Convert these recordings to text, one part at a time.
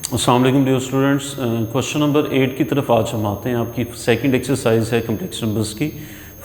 अस्सलाम वालेकुम dear students. Question number 8 की तरफ आज हम आते हैं। आपकी सेकंड एक्सरसाइज है कम्प्लेक्स नंबर्स की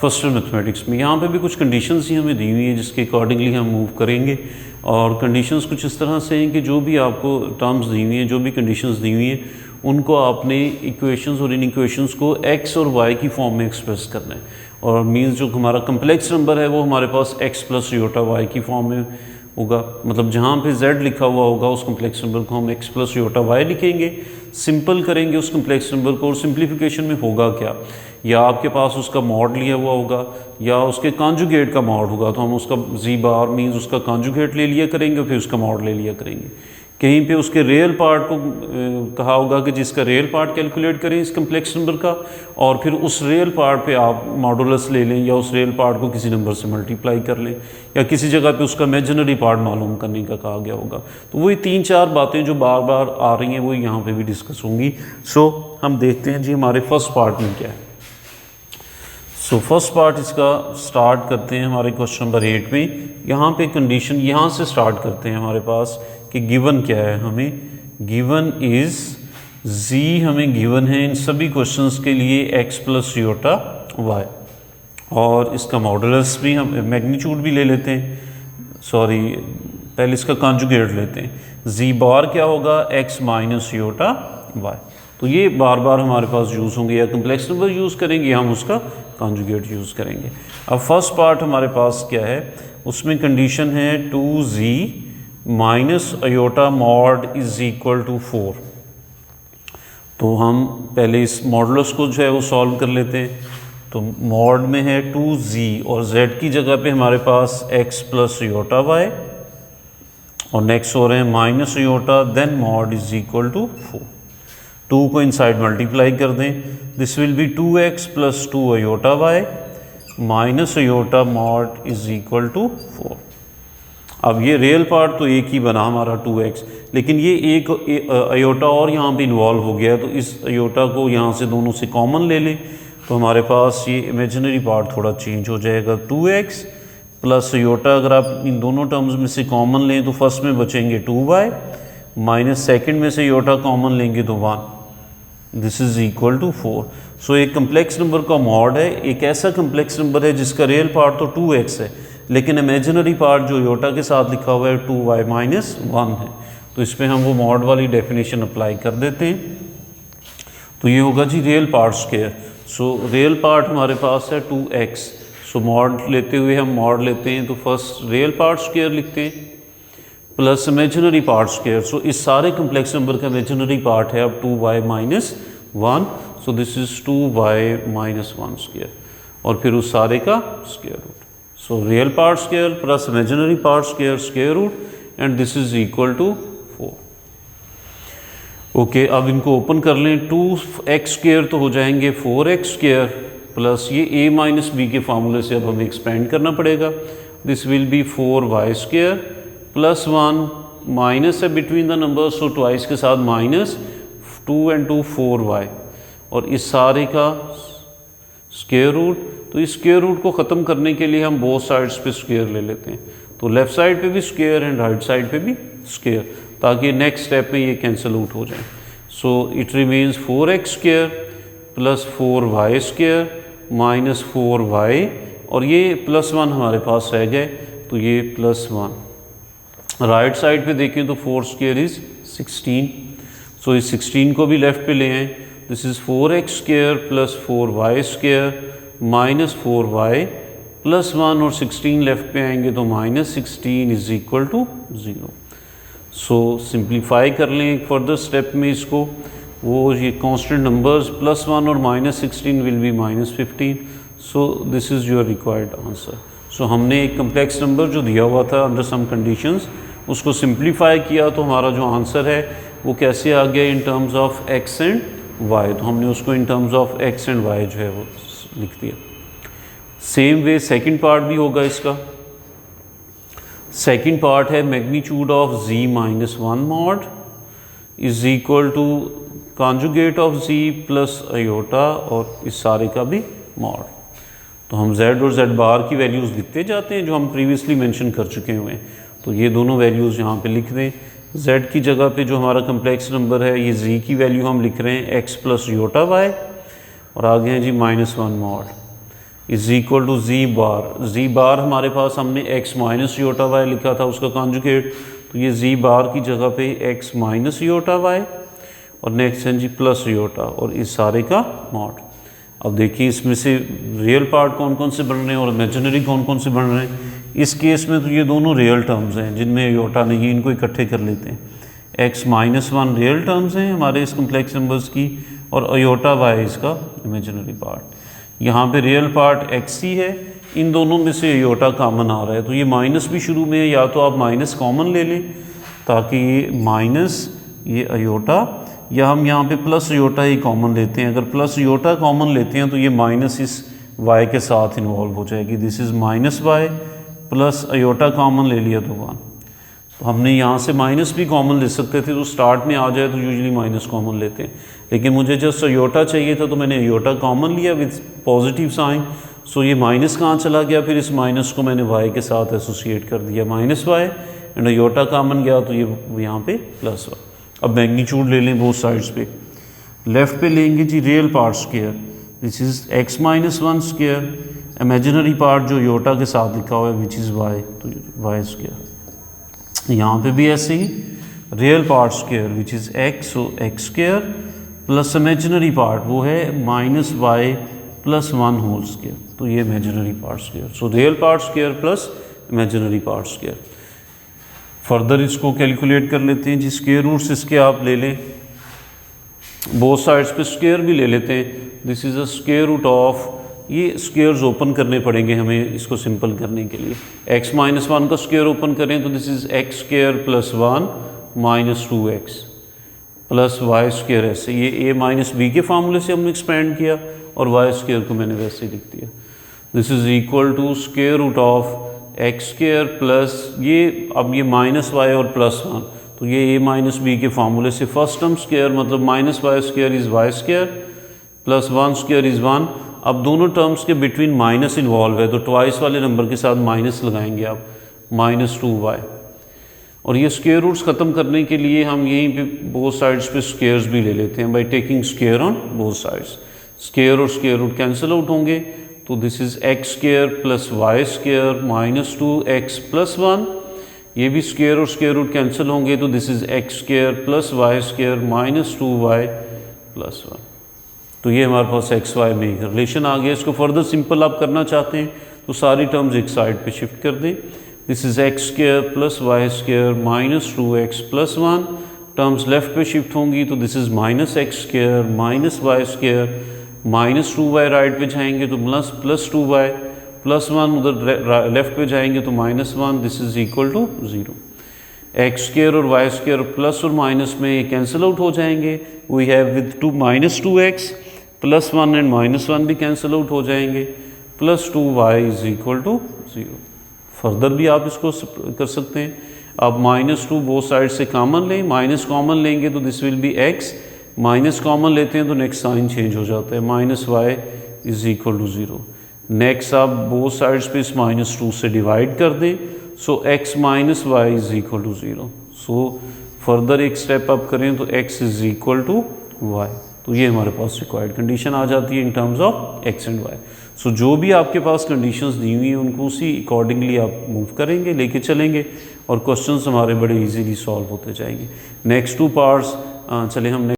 फर्स्ट मैथमेटिक्स में। यहाँ पे भी कुछ कंडीशंस ही हमें दी हुई है जिसके अकॉर्डिंगली हम मूव करेंगे। और कंडीशंस कुछ इस तरह से हैं कि जो भी आपको टर्म्स दी हुई हैं, जो भी कंडीशंस दी हुई हैं, उनको आपने इक्वेशंस और इन इक्वेशंस को एक्स और वाई की फॉर्म में एक्सप्रेस करना है। और मीन्स जो हमारा कम्प्लेक्स नंबर है वो हमारे पास एक्स प्लस योटा वाई की फॉर्म में होगा। मतलब जहाँ पे z लिखा हुआ होगा उस कम्प्लेक्स नंबर को हम x प्लस योटा वाई लिखेंगे, सिंपल करेंगे उस कम्प्लेक्स नंबर को। और सिंप्लीफिकेशन में होगा क्या, या आपके पास उसका मॉड लिया हुआ होगा या उसके कॉन्जुगेट का मॉड होगा, तो हम उसका z बार मीन्स उसका कॉन्जुगेट ले लिया करेंगे, फिर उसका मॉड ले लिया करेंगे। कहीं पे उसके रियल पार्ट को कहा होगा कि जिसका रियल पार्ट कैलकुलेट करें इस कम्प्लेक्स नंबर का, और फिर उस रियल पार्ट पे आप मॉडुलस ले लें या उस रियल पार्ट को किसी नंबर से मल्टीप्लाई कर लें, या किसी जगह पे उसका इमेजिनरी पार्ट मालूम करने का कहा गया होगा। तो वही 3-4 बातें जो बार बार आ रही हैं वो यहाँ पे भी डिस्कस होंगी। सो हम देखते हैं जी हमारे फर्स्ट पार्ट में क्या है। सो फर्स्ट पार्ट इसका स्टार्ट करते हैं हमारे क्वेश्चन नंबर 8 में। यहाँ पे कंडीशन यहाँ से स्टार्ट करते हैं हमारे पास कि गिवन क्या है। हमें गिवन इज़ z हमें गिवन है इन सभी क्वेश्चंस के लिए x प्लस योटा वाई, और इसका मॉडुलस भी हम मैग्नीट्यूड भी ले लेते हैं, सॉरी पहले इसका कॉन्जुगेट लेते हैं। z बार क्या होगा, x माइनस योटा वाई। तो ये बार बार हमारे पास यूज़ होंगे, या कम्प्लेक्स नंबर यूज़ करेंगे या हम उसका कॉन्जुगेट यूज़ करेंगे। अब फर्स्ट पार्ट हमारे पास क्या है, उसमें कंडीशन है 2z minus iota mod is equal to 4। तो हम पहले इस मॉडुलस को जो है वो सॉल्व कर लेते हैं। तो मॉड में है 2z और z की जगह पे हमारे पास x प्लस योटा वाई, और नेक्स्ट हो रहे हैं minus iota, then mod is equal to 4। 2 को इनसाइड मल्टीप्लाई कर दें, this will be 2x plus 2 iota y minus iota mod is equal to 4। अब ये रियल पार्ट तो एक ही बना हमारा 2x, लेकिन ये एक अयोटा और यहाँ पे इन्वॉल्व हो गया, तो इस अयोटा को यहाँ से दोनों से कॉमन ले लें, तो हमारे पास ये इमेजिनरी पार्ट थोड़ा चेंज हो जाएगा। 2x प्लस अयोटा अगर आप इन दोनों टर्म्स में से कॉमन लें तो फर्स्ट में बचेंगे 2y, माइनस सेकेंड में से अयोटा कॉमन लेंगे तो 1, दिस इज़ इक्वल टू 4। सो एक कम्प्लेक्स नंबर का मॉड है, एक ऐसा कम्प्लेक्स नंबर है जिसका रियल पार्ट तो 2x है, लेकिन इमेजिनरी पार्ट जो योटा के साथ लिखा हुआ है 2y माइनस 1 है। तो इस पर हम वो मॉड वाली डेफिनेशन अप्लाई कर देते हैं। तो ये होगा जी real part square. So real part हमारे पास है 2x। सो मॉड लेते हुए हम मॉड लेते हैं, तो फर्स्ट रियल पार्ट स्क्वायर लिखते हैं plus imaginary part square. So इस सारे कम्प्लेक्स नंबर का इमेजिनरी पार्ट है अब 2y minus 1। So this is 2y minus 1 square, और फिर उस सारे का square root. So real part square plus imaginary part square square root, and this is equal to 4। Okay, अब इनको ओपन कर लें। 2x स्क्वायर तो हो जाएंगे 4x स्क्वायर, प्लस ये a माइनस बी के फार्मूले से अब हमें एक्सपेंड करना पड़ेगा। This will be 4y square plus 1, minus है between the numbers, so twice के साथ माइनस 2 and 2 4y, और इस सारे का स्क्वायर रूट। तो इस स्क्वायर रूट को ख़त्म करने के लिए हम बोथ साइड्स पे स्क्वायर ले लेते हैं, तो लेफ़्ट साइड पे भी स्क्वायर एंड राइट साइड पे भी स्क्वायर, ताकि नेक्स्ट स्टेप में ये कैंसिल आउट हो जाए। So it remains 4x square plus 4y square minus 4y, और ये प्लस 1 हमारे पास रह गए, तो ये प्लस 1। राइट साइड पे देखें तो 4 स्क्वायर इज़ 16। सो इस 16 को भी लेफ़्ट पे ले आएँ। This is 4x square plus 4y square minus 4y plus 1, और 16 लेफ्ट पे आएंगे तो minus 16 is equal to 0। So simplify कर लें एक फर्दर स्टेप में इसको, वो ये कांस्टेंट नंबर्स प्लस 1 और minus 16 will be minus 15। So this is your required answer. सो हमने एक कम्प्लेक्स नंबर जो दिया हुआ था अंडर सम कंडीशंस, उसको सिंप्लीफाई किया, तो हमारा जो आंसर है वो कैसे आ गया in terms of x and y। तो हमने उसको in terms of x and y जो है वो लिख दिया। सेम वे सेकंड पार्ट भी होगा इसका। सेकंड पार्ट है magnitude of z minus 1 mod is equal to conjugate of z plus iota, और इस सारे का भी मॉड। तो हम z और z बार की वैल्यूज़ लिखते जाते हैं जो हम प्रीवियसली मेंशन कर चुके हुए हैं। तो ये दोनों वैल्यूज़ यहाँ पे लिख दें। z की जगह पे जो हमारा कम्प्लेक्स नंबर है ये z की वैल्यू हम लिख रहे हैं x प्लस योटा y, और आगे हैं z -1 mod is equal to z bar हमारे पास हमने x माइनस योटा y लिखा था उसका कॉन्जुगेट, तो ये z बार की जगह पे x माइनस योटा y और नेक्स्ट है जी प्लस योटा और इस सारे का मॉड। अब देखिए इसमें से रियल पार्ट कौन कौन से बन रहे हैं और इमेजिनरी कौन कौन से बन रहे हैं। इस केस में तो ये दोनों रियल टर्म्स हैं जिनमें योटा नहीं है, इनको इकट्ठे कर लेते हैं। x -1 रियल टर्म्स हैं हमारे इस कम्प्लेक्स नंबर्स की और अयोटा y इसका इमेजिनरी पार्ट। यहाँ पे रियल पार्ट x ही है, इन दोनों में से अयोटा कॉमन आ रहा है, तो ये माइनस भी शुरू में है, या तो आप माइनस कॉमन ले लें ताकि ये माइनस ये अयोटा, या हम यहाँ पे प्लस योटा ही कॉमन लेते हैं। अगर प्लस योटा कॉमन लेते हैं तो ये माइनस इस y के साथ इन्वॉल्व हो जाएगी, this is -y plus iota common ले लिया तो 1। तो हमने यहाँ से माइनस भी कॉमन ले सकते थे, तो स्टार्ट में आ जाए तो यूजुअली माइनस कॉमन लेते हैं, लेकिन मुझे जस्ट अयोटा चाहिए था तो मैंने अयोटा कॉमन लिया विद पॉजिटिव साइन। सो ये माइनस कहाँ चला गया, फिर इस माइनस को मैंने y के साथ एसोसिएट कर दिया -y एंड अयोटा कॉमन गया तो ये यहाँ पे +1। अब मैग्नीट्यूड ले लें बोथ साइड्स पे, लेफ्ट पे लेंगे जी real part square, this is x -1 square, imaginary part जो योटा के साथ लिखा हुआ है विच इज़ y, तो y स्क्वायर। यहाँ पे भी ऐसे ही real part square which is x, so x square plus imaginary part वो है -y + 1 होल स्क्वायर, तो ये imaginary part square. So real part square plus imaginary part square. Further इसको कैलकुलेट कर लेते हैं जी, स्क्वायर रूट्स इसके आप ले लें, बोथ साइड्स पे स्क्वायर भी ले लेते हैं। This is a square root of, ये स्क्वायर्स ओपन करने पड़ेंगे हमें इसको सिंपल करने के लिए। x -1 का स्क्वायर ओपन करें तो this is x square + 1 -2x plus y square, ऐसे ये a - b के फार्मूले से हमने एक्सपेंड किया और y स्क्वायर को मैंने वैसे लिख दिया। This is equal to square root of x square plus ये, अब ये -y और +1, तो ये a - b के फार्मूले से फर्स्ट टर्म स्क्वायर मतलब -y square is y square plus 1 square is 1। अब दोनों टर्म्स के बिटवीन माइनस इन्वॉल्व है तो ट्वाइस वाले नंबर के साथ माइनस लगाएंगे आप, -2y। और ये स्क्वायर रूट्स ख़त्म करने के लिए हम यहीं पे बोथ साइड्स पे स्क्वायर्स भी ले लेते हैं by taking square on both sides. Square और स्क्वायर रूट कैंसिल आउट होंगे, तो this is x square plus y square -2x + 1, ये भी स्क्वायर और स्क्वायर रूट कैंसिल होंगे तो this is x square plus y square -2y + 1। तो ये हमारे पास x y में एक रिलेशन आ गया। इसको फर्दर सिंपल आप करना चाहते हैं तो सारी टर्म्स एक साइड पे शिफ्ट कर दें। This is x square plus y square -2x + 1, terms left पे शिफ्ट होंगी तो this is -x square -y square -2y right पे जाएंगे तो +2y +1 उधर लेफ्ट पे जाएंगे तो -1, this is equal to 0। x square और y स्क्वायर प्लस और माइनस में ये कैंसिल आउट हो जाएंगे, we have with -2x +1 and -1 भी कैंसिल आउट हो जाएंगे, +2y is equal to 0। Further भी आप इसको कर सकते हैं, आप -2 बोथ साइड से कॉमन लें, माइनस कॉमन लेंगे तो this will B x, minus common लेते हैं तो नेक्स्ट साइन चेंज हो जाता है, -y is equal to 0। Next आप बोथ साइड्स पे इस -2 से डिवाइड कर दें, so x - y is equal to 0। So further एक स्टेप अप करें तो x is equal to y, तो ये हमारे पास रिक्वायर्ड कंडीशन आ जाती है in terms of x and y। सो जो भी आपके पास कंडीशंस दी हुई हैं उनको उसी अकॉर्डिंगली आप मूव करेंगे, लेके चलेंगे और क्वेश्चंस हमारे बड़े इजीली सॉल्व होते जाएंगे। नेक्स्ट 2 पार्ट्स चले हम